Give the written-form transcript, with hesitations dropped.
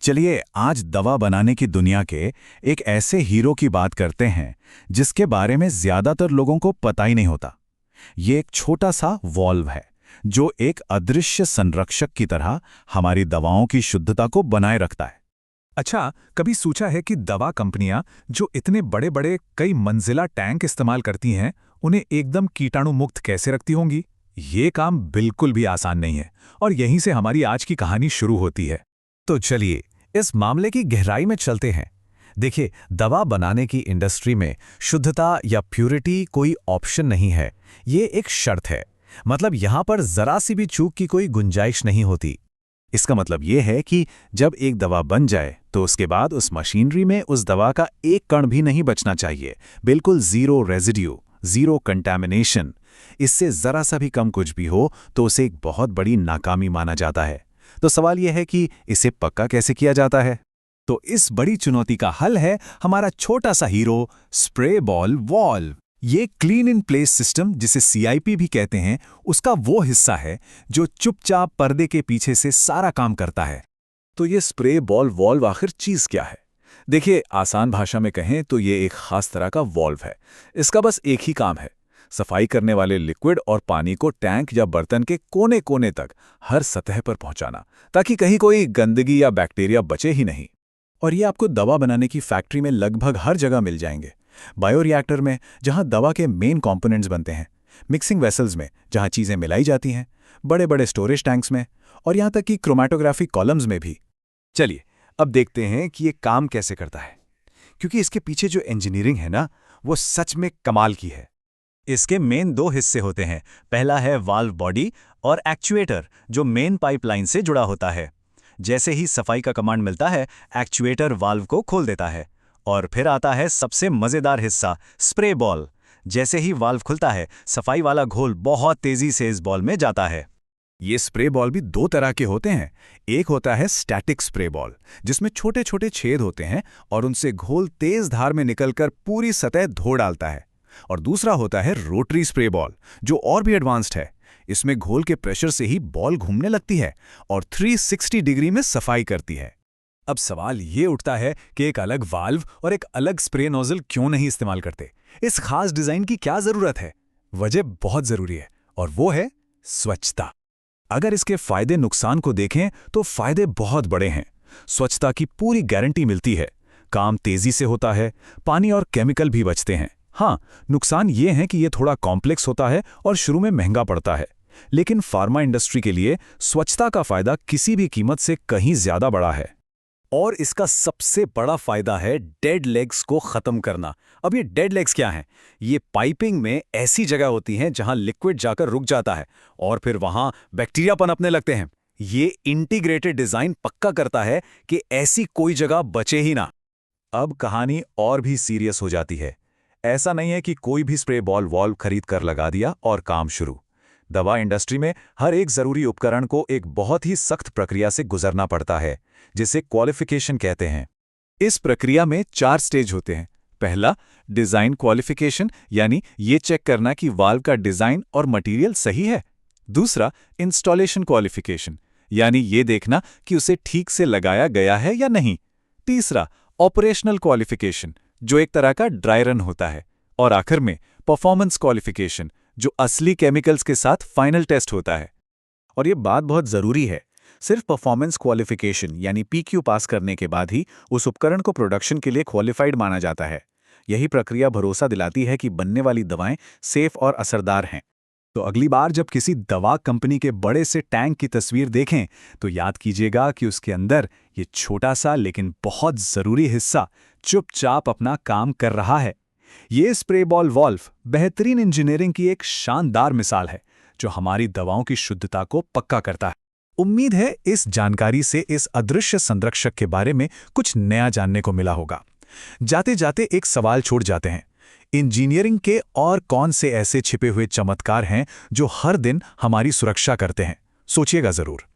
चलिए आज दवा बनाने की दुनिया के एक ऐसे हीरो की बात करते हैं जिसके बारे में ज्यादातर लोगों को पता ही नहीं होता। ये एक छोटा सा वॉल्व है जो एक अदृश्य संरक्षक की तरह हमारी दवाओं की शुद्धता को बनाए रखता है। अच्छा, कभी सोचा है कि दवा कंपनियां जो इतने बड़े बड़े कई मंजिला टैंक इस्तेमाल करती हैं, उन्हें एकदम कीटाणु मुक्त कैसे रखती होंगी? ये काम बिल्कुल भी आसान नहीं है और यहीं से हमारी आज की कहानी शुरू होती है। तो चलिए इस मामले की गहराई में चलते हैं। देखिए, दवा बनाने की इंडस्ट्री में शुद्धता या प्यूरिटी कोई ऑप्शन नहीं है, ये एक शर्त है। मतलब यहाँ पर जरा सी भी चूक की कोई गुंजाइश नहीं होती। इसका मतलब ये है कि जब एक दवा बन जाए तो उसके बाद उस मशीनरी में उस दवा का एक कण भी नहीं बचना चाहिए। बिल्कुल जीरो रेजिड्यू, जीरो कंटैमिनेशन। इससे जरा सा भी कम कुछ भी हो तो उसे एक बहुत बड़ी नाकामी माना जाता है। तो सवाल यह है कि इसे पक्का कैसे किया जाता है? तो इस बड़ी चुनौती का हल है हमारा छोटा सा हीरो, स्प्रे बॉल वॉल्व। ये क्लीन इन प्लेस सिस्टम, जिसे CIP भी कहते हैं, उसका वो हिस्सा है जो चुपचाप पर्दे के पीछे से सारा काम करता है। तो ये स्प्रे बॉल वॉल्व आखिर चीज क्या है? देखिए, आसान भाषा में कहें तो ये एक खास तरह का वॉल्व है। इसका बस एक ही काम है, सफाई करने वाले लिक्विड और पानी को टैंक या बर्तन के कोने कोने तक हर सतह पर पहुंचाना, ताकि कहीं कोई गंदगी या बैक्टीरिया बचे ही नहीं। और ये आपको दवा बनाने की फैक्ट्री में लगभग हर जगह मिल जाएंगे। बायोरिएक्टर में, जहां दवा के मेन कंपोनेंट्स बनते हैं, मिक्सिंग वेसल्स में, जहां चीजें मिलाई जाती हैं, बड़े बड़े स्टोरेज टैंक्स में, और यहां तक कि क्रोमैटोग्राफी कॉलम्स में भी। चलिए अब देखते हैं कि ये काम कैसे करता है, क्योंकि इसके पीछे जो इंजीनियरिंग है ना, वो सच में कमाल की है। इसके मेन दो हिस्से होते हैं। पहला है वाल्व बॉडी और एक्चुएटर, जो मेन पाइपलाइन से जुड़ा होता है। जैसे ही सफाई का कमांड मिलता है, एक्चुएटर वाल्व को खोल देता है। और फिर आता है सबसे मजेदार हिस्सा, स्प्रे बॉल। जैसे ही वाल्व खुलता है, सफाई वाला घोल बहुत तेजी से इस बॉल में जाता है। ये स्प्रे बॉल भी दो तरह के होते हैं। एक होता है स्टैटिक स्प्रे बॉल, जिसमें छोटे छोटे छेद होते हैं और उनसे घोल तेज धार में निकलकर पूरी सतह धो डालता है। और दूसरा होता है रोटरी स्प्रे बॉल, जो और भी एडवांस्ड है। इसमें घोल के प्रेशर से ही बॉल घूमने लगती है और 360 डिग्री में सफाई करती है। अब सवाल ये उठता है कि एक अलग वाल्व और एक अलग स्प्रे नोजल क्यों नहीं इस्तेमाल करते? इस खास डिजाइन की क्या जरूरत है? वजह बहुत जरूरी है, और वो है स्वच्छता। अगर इसके फायदे नुकसान को देखें तो फायदे बहुत बड़े हैं। स्वच्छता की पूरी गारंटी मिलती है, काम तेजी से होता है, पानी और केमिकल भी बचते हैं। हाँ, नुकसान ये है कि ये थोड़ा कॉम्प्लेक्स होता है और शुरू में महंगा पड़ता है। लेकिन फार्मा इंडस्ट्री के लिए स्वच्छता का फायदा किसी भी कीमत से कहीं ज्यादा बड़ा है। और इसका सबसे बड़ा फायदा है डेड लेग्स को खत्म करना। अब ये डेड लेग्स क्या हैं? ये पाइपिंग में ऐसी जगह होती हैं जहां लिक्विड जाकर रुक जाता है और फिर वहां बैक्टीरिया पनपने लगते हैं। ये इंटीग्रेटेड डिजाइन पक्का करता है कि ऐसी कोई जगह बचे ही ना। अब कहानी और भी सीरियस हो जाती है। ऐसा नहीं है कि कोई भी स्प्रे बॉल वॉल्व खरीद कर लगा दिया और काम शुरू। दवा इंडस्ट्री में हर एक जरूरी उपकरण को एक बहुत ही सख्त प्रक्रिया से गुजरना पड़ता है, जिसे क्वालिफिकेशन कहते हैं। इस प्रक्रिया में 4 स्टेज होते हैं। पहला, डिजाइन क्वालिफिकेशन, यानी ये चेक करना कि वाल्व का डिजाइन और मटेरियल सही है। दूसरा, इंस्टॉलेशन क्वालिफिकेशन, यानी ये देखना कि उसे ठीक से लगाया गया है या नहीं। तीसरा, ऑपरेशनल क्वालिफिकेशन, जो एक तरह का ड्राई रन होता है। और आखिर में परफॉर्मेंस क्वालिफिकेशन, जो असली केमिकल्स के साथ फाइनल टेस्ट होता है। और ये बात बहुत जरूरी है, सिर्फ परफॉर्मेंस क्वालिफिकेशन यानी PQ पास करने के बाद ही उस उपकरण को प्रोडक्शन के लिए क्वालिफाइड माना जाता है। यही प्रक्रिया भरोसा दिलाती है कि बनने वाली दवाएं सेफ और असरदार हैं। तो अगली बार जब किसी दवा कंपनी के बड़े से टैंक की तस्वीर देखें तो याद कीजिएगा कि उसके अंदर ये छोटा सा लेकिन बहुत जरूरी हिस्सा चुपचाप अपना काम कर रहा है। ये स्प्रे बॉल वॉल्व बेहतरीन इंजीनियरिंग की एक शानदार मिसाल है, जो हमारी दवाओं की शुद्धता को पक्का करता है। उम्मीद है इस जानकारी से इस अदृश्य संरक्षक के बारे में कुछ नया जानने को मिला होगा। जाते जाते एक सवाल छोड़ जाते हैं, इंजीनियरिंग के और कौन से ऐसे छिपे हुए चमत्कार हैं जो हर दिन हमारी सुरक्षा करते हैं? सोचिएगा जरूर।